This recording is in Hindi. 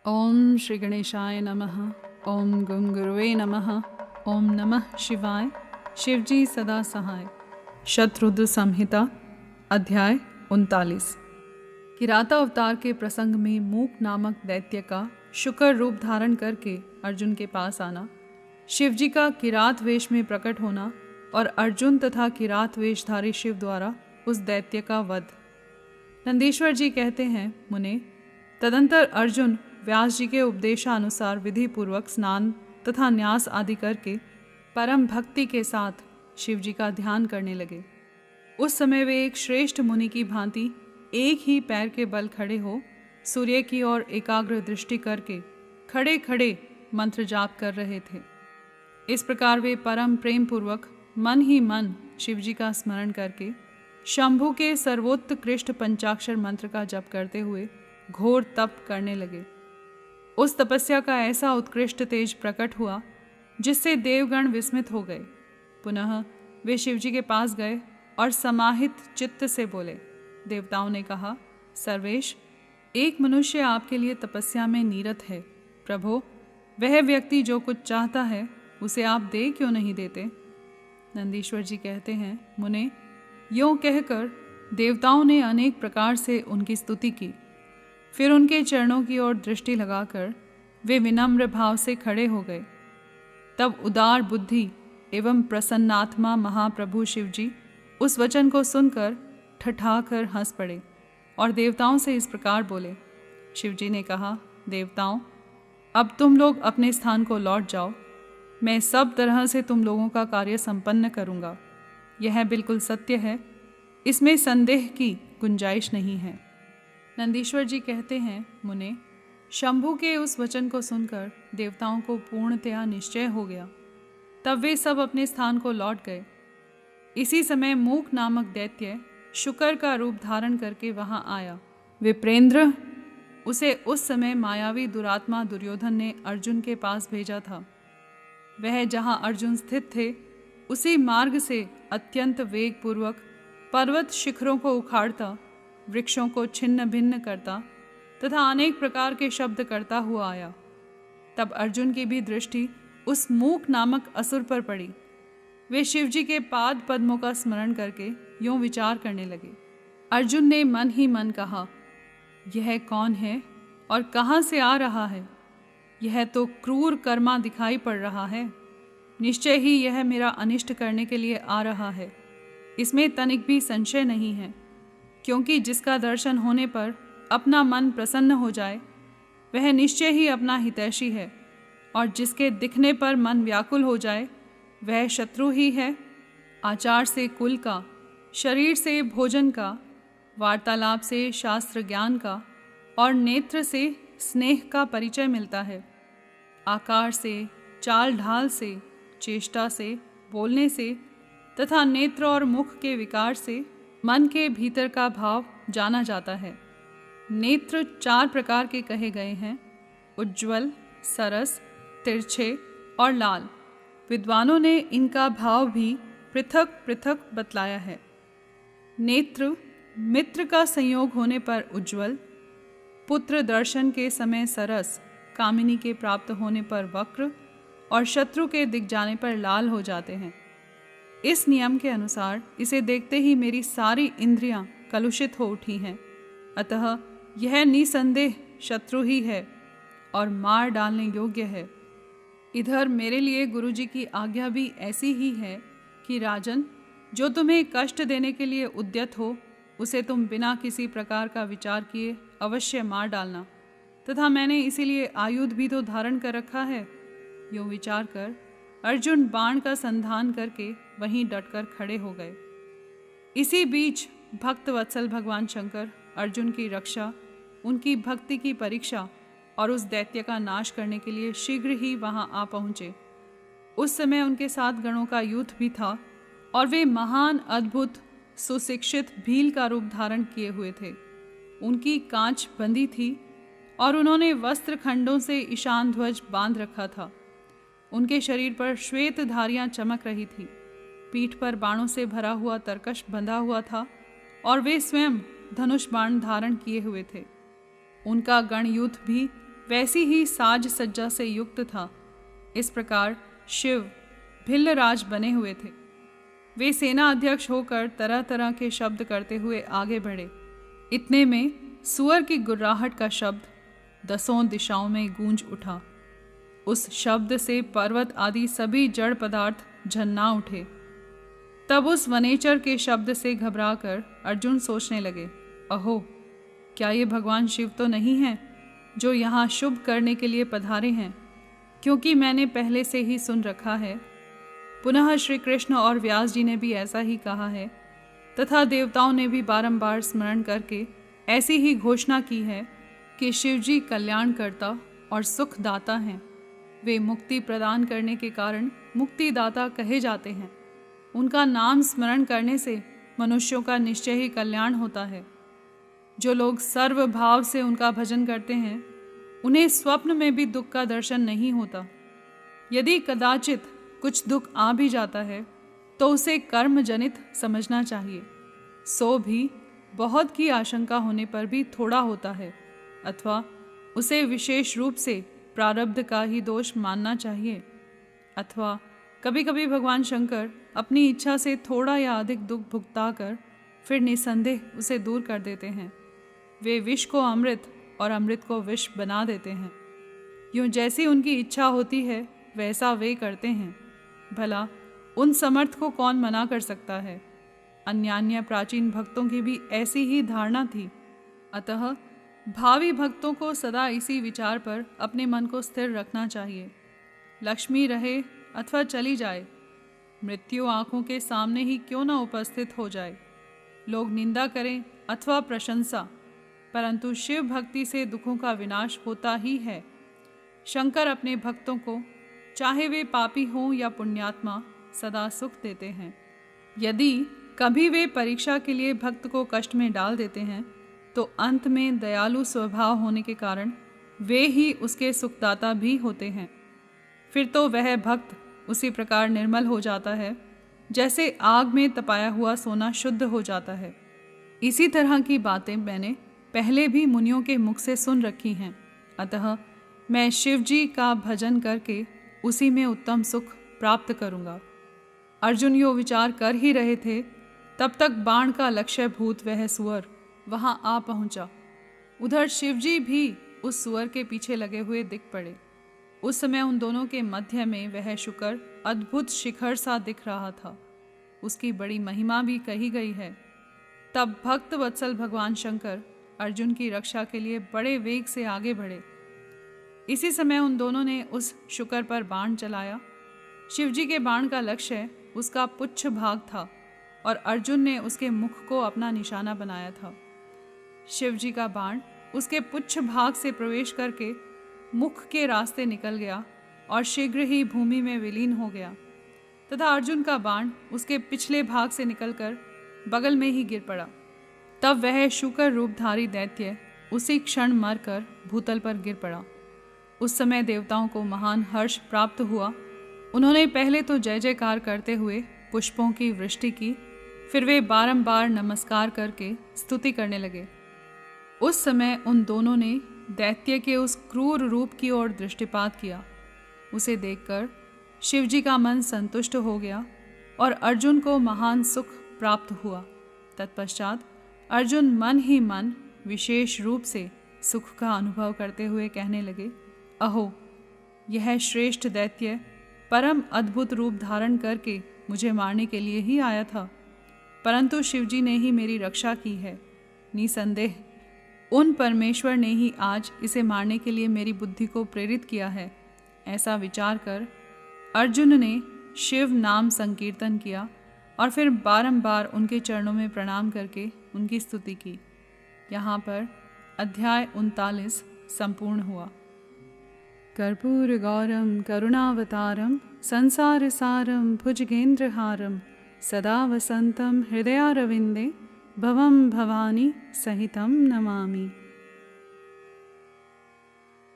ओम श्री गणेशाय नमः। ओम गं गुरुवे नमः। ओम नमः शिवाय। शिवजी सदा सहाय। शतरुद्र संहिता अध्याय 39। किराता अवतार के प्रसंग में मूक नामक दैत्य का शुकर रूप धारण करके अर्जुन के पास आना, शिवजी का किरात वेश में प्रकट होना और अर्जुन तथा किरात वेशधारी शिव द्वारा उस दैत्य का वध। नंदीश्वर जी कहते हैं, मुने, तदंतर अर्जुन व्यास जी के उपदेशानुसार विधि पूर्वक स्नान तथा न्यास आदि करके परम भक्ति के साथ शिव जी का ध्यान करने लगे। उस समय वे एक श्रेष्ठ मुनि की भांति एक ही पैर के बल खड़े हो सूर्य की ओर एकाग्र दृष्टि करके खड़े खड़े मंत्र जाप कर रहे थे। इस प्रकार वे परम प्रेम पूर्वक मन ही मन शिव जी का स्मरण करके शंभु के सर्वोत्कृष्ट पंचाक्षर मंत्र का जप करते हुए घोर तप करने लगे। उस तपस्या का ऐसा उत्कृष्ट तेज प्रकट हुआ जिससे देवगण विस्मित हो गए। पुनः वे शिवजी के पास गए और समाहित चित्त से बोले। देवताओं ने कहा, सर्वेश, एक मनुष्य आपके लिए तपस्या में नीरत है। प्रभो, वह व्यक्ति जो कुछ चाहता है उसे आप दे क्यों नहीं देते? नंदीश्वर जी कहते हैं, मुने, यों कहकर देवताओं ने अनेक प्रकार से उनकी स्तुति की। फिर उनके चरणों की ओर दृष्टि लगाकर वे विनम्र भाव से खड़े हो गए। तब उदार बुद्धि एवं प्रसन्नात्मा महाप्रभु शिवजी उस वचन को सुनकर ठठाकर हंस पड़े और देवताओं से इस प्रकार बोले। शिवजी ने कहा, देवताओं, अब तुम लोग अपने स्थान को लौट जाओ। मैं सब तरह से तुम लोगों का कार्य संपन्न करूँगा। यह बिल्कुल सत्य है, इसमें संदेह की गुंजाइश नहीं है। नंदीश्वर जी कहते हैं, मुने, शंभु के उस वचन को सुनकर देवताओं को पूर्णतया निश्चय हो गया। तब वे सब अपने स्थान को लौट गए। इसी समय मूक नामक दैत्य शुकर का रूप धारण करके वहां आया। विप्रेंद्र, उसे उस समय मायावी दुरात्मा दुर्योधन ने अर्जुन के पास भेजा था। वह जहां अर्जुन स्थित थे उसी मार्ग से अत्यंत वेग पूर्वक पर्वत शिखरों को उखाड़ता, वृक्षों को छिन्न भिन्न करता तथा अनेक प्रकार के शब्द करता हुआ आया। तब अर्जुन की भी दृष्टि उस मूक नामक असुर पर पड़ी। वे शिवजी के पाद पद्मों का स्मरण करके यूं विचार करने लगे। अर्जुन ने मन ही मन कहा, यह कौन है और कहाँ से आ रहा है? यह तो क्रूर कर्मा दिखाई पड़ रहा है। निश्चय ही यह मेरा अनिष्ट करने के लिए आ रहा है। इसमें तनिक भी संशय नहीं है, क्योंकि जिसका दर्शन होने पर अपना मन प्रसन्न हो जाए वह निश्चय ही अपना हितैषी है, और जिसके दिखने पर मन व्याकुल हो जाए वह शत्रु ही है। आचार से कुल का, शरीर से भोजन का, वार्तालाप से शास्त्र ज्ञान का और नेत्र से स्नेह का परिचय मिलता है। आकार से, चाल ढाल से, चेष्टा से, बोलने से तथा नेत्र और मुख के विकार से मन के भीतर का भाव जाना जाता है। नेत्र 4 प्रकार के कहे गए हैं, उज्ज्वल, सरस, तिरछे और लाल। विद्वानों ने इनका भाव भी पृथक पृथक बतलाया है। नेत्र मित्र का संयोग होने पर उज्ज्वल, पुत्र दर्शन के समय सरस, कामिनी के प्राप्त होने पर वक्र और शत्रु के दिख जाने पर लाल हो जाते हैं। इस नियम के अनुसार इसे देखते ही मेरी सारी इंद्रियां कलुषित हो उठी हैं। अतः यह निसंदेह शत्रु ही है और मार डालने योग्य है। इधर मेरे लिए गुरुजी की आज्ञा भी ऐसी ही है कि राजन, जो तुम्हें कष्ट देने के लिए उद्यत हो उसे तुम बिना किसी प्रकार का विचार किए अवश्य मार डालना, तथा मैंने इसीलिए आयुध भी तो धारण कर रखा है। यूँ विचार कर अर्जुन बाण का संधान करके वहीं डटकर खड़े हो गए। इसी बीच भक्त वत्सल भगवान शंकर अर्जुन की रक्षा, उनकी भक्ति की परीक्षा और उस दैत्य का नाश करने के लिए शीघ्र ही वहां आ पहुंचे। उस समय उनके साथ गणों का यूथ भी था और वे महान, अद्भुत, सुशिक्षित भील का रूप धारण किए हुए थे। उनकी कांच बंदी थी और उन्होंने वस्त्र खंडों से ईशान ध्वज बांध रखा था। उनके शरीर पर श्वेत धारियां चमक रही थी। पीठ पर बाणों से भरा हुआ तरकश बंधा हुआ था और वे स्वयं धनुष बाण धारण किए हुए थे। उनका गणयूथ भी वैसी ही साज सज्जा से युक्त था। इस प्रकार शिव भिल्लराज बने हुए थे। वे सेना अध्यक्ष होकर तरह तरह के शब्द करते हुए आगे बढ़े। इतने में सुअर की गुर्राहट का शब्द 10 दिशाओं में गूंज उठा। उस शब्द से पर्वत आदि सभी जड़ पदार्थ झन्ना उठे। तब उस वनेचर के शब्द से घबराकर अर्जुन सोचने लगे, अहो, क्या ये भगवान शिव तो नहीं हैं जो यहाँ शुभ करने के लिए पधारे हैं? क्योंकि मैंने पहले से ही सुन रखा है, पुनः श्री कृष्ण और व्यास जी ने भी ऐसा ही कहा है, तथा देवताओं ने भी बारंबार स्मरण करके ऐसी ही घोषणा की है कि शिव जी कल्याणकर्ता और सुखदाता हैं। वे मुक्ति प्रदान करने के कारण मुक्तिदाता कहे जाते हैं। उनका नाम स्मरण करने से मनुष्यों का निश्चय ही कल्याण होता है। जो लोग सर्वभाव से उनका भजन करते हैं, उन्हें स्वप्न में भी दुख का दर्शन नहीं होता। यदि कदाचित कुछ दुख आ भी जाता है तो उसे कर्म जनित समझना चाहिए। सो भी बहुत की आशंका होने पर भी थोड़ा होता है, अथवा उसे विशेष रूप से प्रारब्ध का ही दोष मानना चाहिए। अथवा कभी कभी भगवान शंकर अपनी इच्छा से थोड़ा या अधिक दुख भुगता कर फिर निसंदेह उसे दूर कर देते हैं। वे विष को अमृत और अमृत को विष बना देते हैं। यूँ जैसी उनकी इच्छा होती है वैसा वे करते हैं। भला उन समर्थ को कौन मना कर सकता है? अन्यान्य प्राचीन भक्तों की भी ऐसी ही धारणा थी। अतः भावी भक्तों को सदा इसी विचार पर अपने मन को स्थिर रखना चाहिए। लक्ष्मी रहे अथवा चली जाए, मृत्यु आंखों के सामने ही क्यों न उपस्थित हो जाए, लोग निंदा करें अथवा प्रशंसा, परंतु शिव भक्ति से दुखों का विनाश होता ही है। शंकर अपने भक्तों को, चाहे वे पापी हों या पुण्यात्मा, सदा सुख देते हैं। यदि कभी वे परीक्षा के लिए भक्त को कष्ट में डाल देते हैं तो अंत में दयालु स्वभाव होने के कारण वे ही उसके सुखदाता भी होते हैं। फिर तो वह भक्त उसी प्रकार निर्मल हो जाता है जैसे आग में तपाया हुआ सोना शुद्ध हो जाता है। इसी तरह की बातें मैंने पहले भी मुनियों के मुख से सुन रखी हैं। अतः मैं शिव जी का भजन करके उसी में उत्तम सुख प्राप्त करूँगा। अर्जुन यो विचार कर ही रहे थे, तब तक बाण का लक्ष्य भूत वह सुअर वहाँ आ पहुँचा। उधर शिवजी भी उस सुअर के पीछे लगे हुए दिख पड़े। उस समय उन दोनों के मध्य में वह शुकर अद्भुत शिखर सा दिख रहा था। उसकी बड़ी महिमा भी कही गई है। तब भक्त वत्सल भगवान शंकर अर्जुन की रक्षा के लिए बड़े वेग से आगे बढ़े। इसी समय उन दोनों ने उस शुकर पर बाण चलाया। शिवजी के बाण का लक्ष्य उसका पुच्छ भाग था और अर्जुन ने उसके मुख को अपना निशाना बनाया था। शिवजी का बाण उसके पुच्छ भाग से प्रवेश करके मुख के रास्ते निकल गया और शीघ्र ही भूमि में विलीन हो गया, तथा अर्जुन का बाण उसके पिछले भाग से निकलकर बगल में ही गिर पड़ा। तब वह शुकर रूपधारी दैत्य उसी क्षण मरकर भूतल पर गिर पड़ा। उस समय देवताओं को महान हर्ष प्राप्त हुआ। उन्होंने पहले तो जय जयकार करते हुए पुष्पों की वृष्टि की, फिर वे बारंबार नमस्कार करके स्तुति करने लगे। उस समय उन दोनों ने दैत्य के उस क्रूर रूप की ओर दृष्टिपात किया। उसे देखकर शिवजी का मन संतुष्ट हो गया और अर्जुन को महान सुख प्राप्त हुआ। तत्पश्चात अर्जुन मन ही मन विशेष रूप से सुख का अनुभव करते हुए कहने लगे, अहो, यह श्रेष्ठ दैत्य परम अद्भुत रूप धारण करके मुझे मारने के लिए ही आया था, परंतु शिवजी ने ही मेरी रक्षा की है। निसंदेह उन परमेश्वर ने ही आज इसे मारने के लिए मेरी बुद्धि को प्रेरित किया है। ऐसा विचार कर अर्जुन ने शिव नाम संकीर्तन किया और फिर बारंबार उनके चरणों में प्रणाम करके उनकी स्तुति की। यहाँ पर अध्याय 39 संपूर्ण हुआ। कर्पूर गौरम करुणावतारम संसार सारम भुजगेंद्रहारम सदा वसंतम हृदयारविंदे भवम भवानी सहितं नमामि।